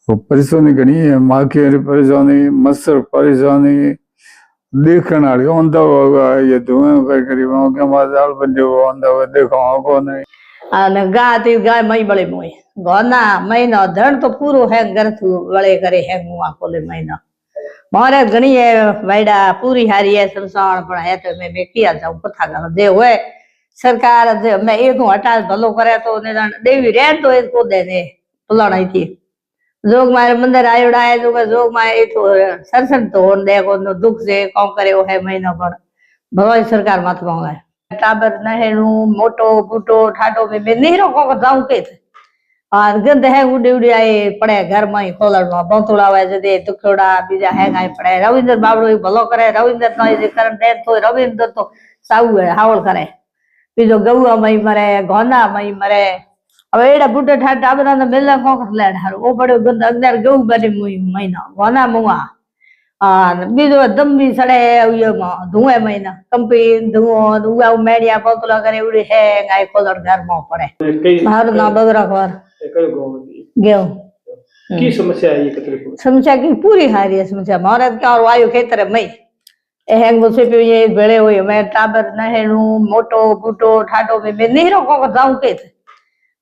वो परेशानी घनी है, माखी वाली परेशानी, मच्छर परेशानी देखने वाली आंदा होगा ये धुएं कई करीब के माजाल बंदे वो आंदा हुआ देखो को नहीं અને ગાતી ગાય મઈ બળે મોય ગોના મહિનો ધણ તો પૂરો હે ગરથું વળે કરે હે મુઆ કોલે મહિનો મારે ઘણી હે વાયડા પૂરી હારી હે સંસાણ પણ હે તો मैं किया जाऊं कथा कर दे होए सरकार दे मैं ए तो हटा भलो करे तो ने देवी रेन तो इसको दे ने पुलाणाई थी जोग मारे मंदिर आयोड़ा है जोग मारे ए तो सरसन तो दे को दुख से कौन करे है महीनो पर भवाई सरकार माथ मांगा टाबर नहेणु मोटो बूटो ठाटो में नहीं रोको जाऊं के और गंद है उड़ी उड़ी आए पड़े घर में खोलड़ में बंतुड़ा वे जदे दुखड़ा बीजा है गाय पड़े रविंद्र बाबड़ो भलो करे रविंद्र तो जे करन दे तो रविंद्र तो साऊ है हावल करे बीजो गौआ मई मरे गोना मई मरे अब एड़ा बूटे ठा टाबरा ने मेला को ले ढारो ओ बड़ो गंद अग्नर गौ बने मुई महीना गोना मुआ बीजो दम भी सड़े धुएं महीना कंपी धुओं धुआ मेड़िया पोतला करे उड़ी है गाय खोलड़ घर में पड़े मारो ना बगरा घर गेहूं की समस्या है ये कतरे समस्या की पूरी हारी है समस्या महाराज का और वायु खेतर मई हैंग मुझे पे ये बेड़े हुए मैं टाबर नहेणु मोटो बूटो ठाटो में नहीं रोको जाऊं के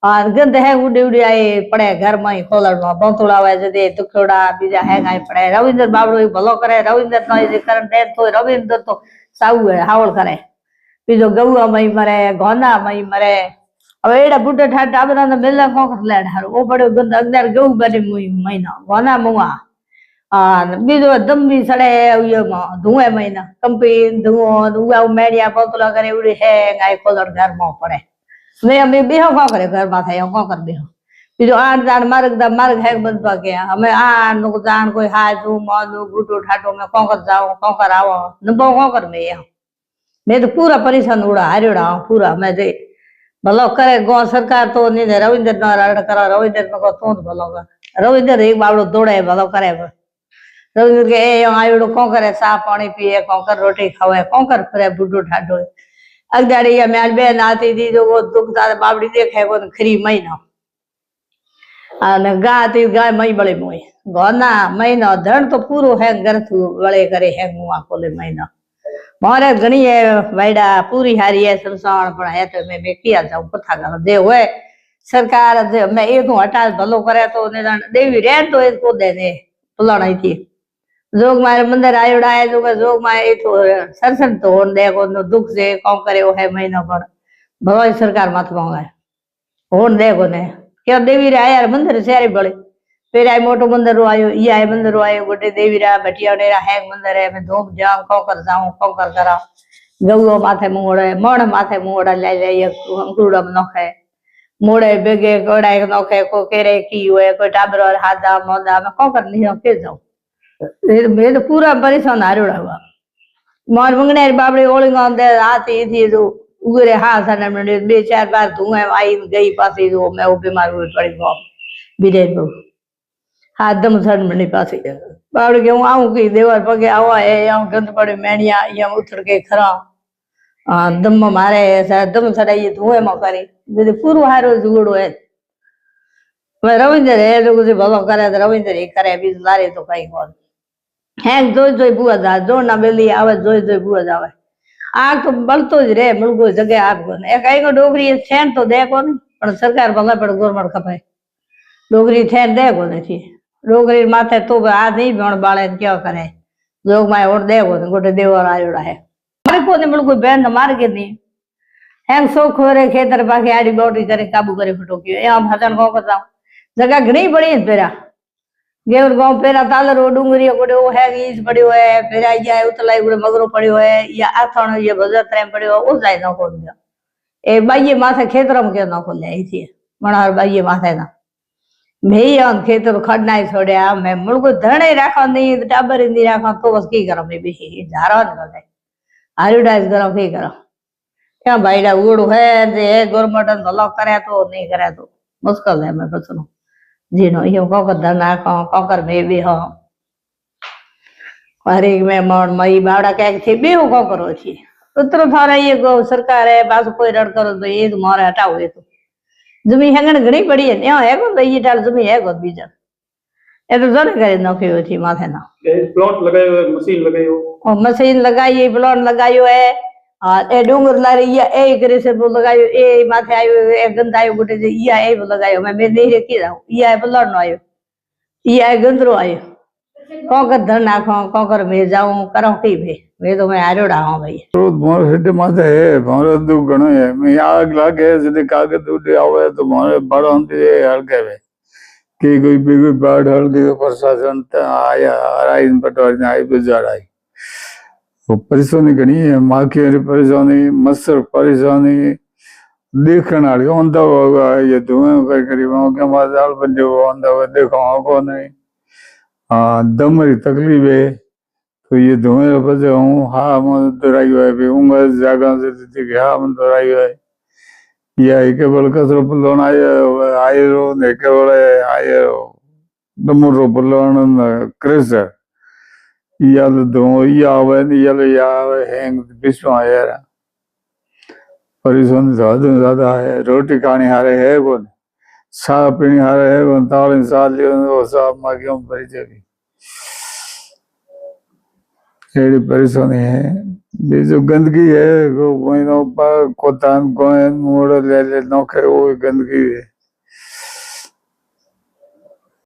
और गंद है उड़ी उड़ी आए पड़े घर में खोलड़ में बंतुड़ा वे जदे दुखड़ा बीजा है गाय पड़े रविंद्र बाबड़ो भलो करे रविंद्र तो जे करन दे तो रविंद्र तो साऊ है हावल करे बीजो गौआ मई मरे गोना मई मरे अब एड़ा बूटे ठा टाबरा ने मेला को ले ढारो ओ बड़ो गंद अग्नर गौ बने मुई महीना गोना मुआ बीजो दम भी सड़े धुएं महीना कंपी धुओं धुआ मेड़िया पोतला करे उड़ी है गाय खोलड़ घर में पड़े मैं अभी बेहो को करे घर में थे को कर बेहो बीजो आठ जान मार्ग है बंद पा गया हमें आ नु जान कोई हाजू मानू बूटो ठाटो में को कर जाओ को कर आओ नबो को कर मैं तो पूरा परेशान उड़ा हारियोड़ा पूरा मैं जे भलो करे गो सरकार तो नहीं रविंद्र ना रड़ करा रविंद्र को तो भलो कर रविंद्र एक बाबड़ो दौड़े भलो करे रविंद्र के ए आयोड़ो को करे सा पानी पिए को कर रोटी खावे को कर फिरे बूटो ठाटो अगदाड़ी या मैं बेन आती थी जो वो दुख दादा बाबड़ी देखे वो खरी महीना गाती गाय मई बड़े मोय गोना महीनो धण तो पूरो है गरथू वड़े करे है मुआ कोले महीना मारे घणी है वायड़ा पूरी हारी है संसाण पण है तो मैं किया जाऊं कथा कर दे होए सरकार दे मैं ए तो हटा भलो करे तो ने देवी रेन तो इसको दे ने पुलाणाई थी जोग मारे मंदिर आयोड़ा है जोग मारे तो सरसन तो दे को दुख से कौन करे है महीनो पर भवाई सरकार माथ मांगा होन दे को ने क्या देवी रे आया मंदिर सारे बड़े फिर आए मोटो मंदिर रो आयो ये आए मंदिर रो आयो गोटे देवी रा बटिया डेरा है मंदिर है मैं धूम जाऊं को कर जाऊं को कर करा गौओ माथे मुंगड़े मण माथे मुंगड़ा ले ले ये अंकुरम नखे मोड़े बेगे कोड़ा नखे को केरे की होए कोई टाबर और हादा मोदा में को कर नहीं के जाऊं मैं तो पूरा परेशान हारोड़ा हुआ मार मंगने बाबड़ी ओलिंगा दे आती थी जो उगरे हाथ ने मिनट बे चार बार धुएं आई गई पासी जो मैं वो बीमार हुई पड़ी गो बिरे को हाथ दम सड़ मिली पासी बाबड़ी के हूं आऊं की देवर पगे आवा है या गंद पड़े मेणिया या उतर के खरा दम मारे दम सड़ा ये धुएं में करी जे पूरो हारो जुगड़ो है मैं रविंद्र है जो कुछ भलो करे रविंद्र ही करे भी लारे तो कहीं कोन हैंग जोई बुआ जा जो ना बेली आवे जोई बुआ जावे आग तो बलतो ज रे मुलगो जगह आग कोन एक आई को डोगरी छेन तो दे कोन पण सरकार भला पण गवर्नमेंट खपे डोगरी छेन दे कोन थी डोगरी माथे तो आ नहीं बण बाळे क्या करे लोग माय और दे कोन गोटे देवर आयोड़ा है मारे कोने मुलगो बेन मार के नहीं हैंग सो खोरे खेतर पाके आड़ी बोटी करे काबू करे फटो के या भजन को बताओ जगह घणी बड़ी है पेरा गेवर गांव पेरा तालरो डूंगरी गोड़े वो है गीज पड़ियो है पेरा या उतलाई गोड़े मगरो पड़ियो है या आथण ये भजर ट्रेम पड़ियो ओ जाय न को दिया ए बाईये माथे खेतरम के न को ले थी मणार बाईये माथे ना मेया खेतर खडनाई छोड़या मैं मुलगो धणे राखो नहीं टाबर नहीं राखो तो बस की करो मैं भी झारो न गले आरुडाइज करो की करो क्या भाईडा उड़ो है जे गवर्नमेंट भलो करे तो नहीं करे तो मुश्किल है मैं बचनो जीनो यो को धना को कर में भी हो हरे में मन मई बावड़ा के थी बे को करो छी उतरो थारा ये गो सरकार है बास कोई रड़ करो तो ये मारे हटाओ ये तो जमी हैंगन घणी पड़ी है या है को ये डाल जमी है को बीजा એ તો જણે કરી નાખ્યું હતી માથે ના प्लॉट लगायो है मशीन लगायो मशीन लगाई ब्लॉन लगायो है ए डूंगर लारी या ए करे से वो लगायो ए माथे आयो ए गंद आयो गुटे जे या ए वो लगायो मैं नहीं रखी रहूं या ब्लॉन नो आयो या गंदरो आयो कोकर धन नाखो कोकर में जाऊं करो की भाई मैं तो मैं आरोड़ा हूं भाई तो मोर हेड माथे है मोर दुख घणो है मैं आग लागे जदे कागज उड़े आवे तो मोर बड़ों ते हड़के वे कि कोई भी कोई बाढ़ हड़के प्रशासन आया आराइन पटवारी आई गुजार आई वो परेशानी घणी है माखी वाली परेशानी मच्छर परेशानी देखण वाली ओंदा होगा ये धुएं कर करी वो के माल बंदे वो ओंदा देखो को नहीं हाँ दम री तकलीफ है तो ये धुएं बजे हूँ हाँ मन दौड़ाई है भी ऊँगा जगह से थी हाँ मन दौड़ाई है या केवल कसरो पुलोन आयो ने केवल आयो दमुरो पुलोन क्रेसर या दो या आवे या हैंग विश्व यार परेशानी ज्यादा है रोटी खाने हारे है कौन साह पीने हारे है कौन ताली साल लियो साहब मां क्यों परिचय एड़ी परेशानी है ये जो गंदगी है वो महीनों पर कोतान कोन मोड़ ले नौखे वो गंदगी है